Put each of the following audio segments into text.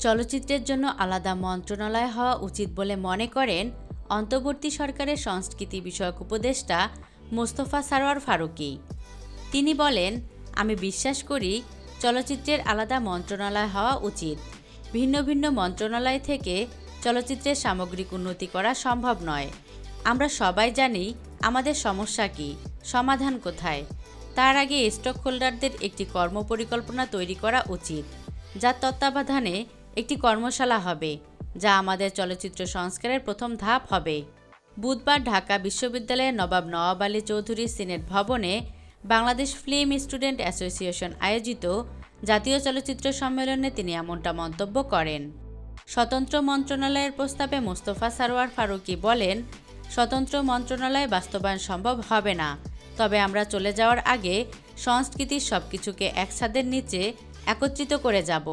চলচ্চিত্রের জন্য আলাদা মন্ত্রণালয় হওয়া উচিত বলে মনে করেন অন্তর্বর্তী সরকারের সংস্কৃতি বিষয়ক উপদেষ্টা মোস্তফা সরোয়ার ফারুকী। তিনি বলেন, আমি বিশ্বাস করি চলচ্চিত্রের আলাদা মন্ত্রণালয় হওয়া উচিত। ভিন্ন ভিন্ন মন্ত্রণালয় থেকে চলচ্চিত্রের সামগ্রিক উন্নতি করা সম্ভব নয়। আমরা সবাই জানি আমাদের সমস্যা কী, সমাধান কোথায়। তার আগে স্টক হোল্ডারদের একটি কর্মপরিকল্পনা তৈরি করা উচিত, যার তত্ত্বাবধানে একটি কর্মশালা হবে, যা আমাদের চলচ্চিত্র সংস্কারের প্রথম ধাপ হবে। বুধবার ঢাকা বিশ্ববিদ্যালয়ের নবাব নওয়াব আলী চৌধুরী সিনেট ভবনে বাংলাদেশ ফিল্ম স্টুডেন্ট অ্যাসোসিয়েশন আয়োজিত জাতীয় চলচ্চিত্র সম্মেলনে তিনি এমনটা মন্তব্য করেন। স্বতন্ত্র মন্ত্রণালয়ের প্রস্তাবে মোস্তফা সরোয়ার ফারুকী বলেন, স্বতন্ত্র মন্ত্রণালয় বাস্তবায়ন সম্ভব হবে না, তবে আমরা চলে যাওয়ার আগে সংস্কৃতির সবকিছুকে এক ছাদের নিচে একত্রিত করে যাব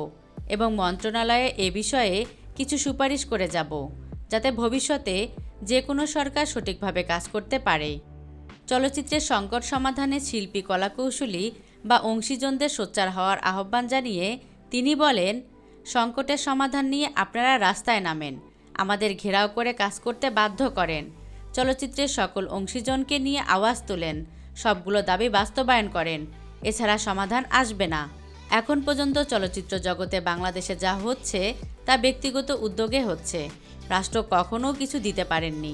এবং মন্ত্রণালয়ে এ বিষয়ে কিছু সুপারিশ করে যাব, যাতে ভবিষ্যতে যে কোনো সরকার সঠিকভাবে কাজ করতে পারে। চলচ্চিত্রের সংকট সমাধানে শিল্পী, কলাকৌশলী বা অংশীজনদের সোচ্চার হওয়ার আহ্বান জানিয়ে তিনি বলেন, সংকটের সমাধান নিয়ে আপনারা রাস্তায় নামেন, আমাদের ঘেরাও করে কাজ করতে বাধ্য করেন। চলচ্চিত্রের সকল অংশীজনকে নিয়ে আওয়াজ তোলেন, সবগুলো দাবি বাস্তবায়ন করেন, এছাড়া সমাধান আসবে না। এখন পর্যন্ত চলচ্চিত্র জগতে বাংলাদেশে যা হচ্ছে তা ব্যক্তিগত উদ্যোগে হচ্ছে, রাষ্ট্র কখনও কিছু দিতে পারেননি।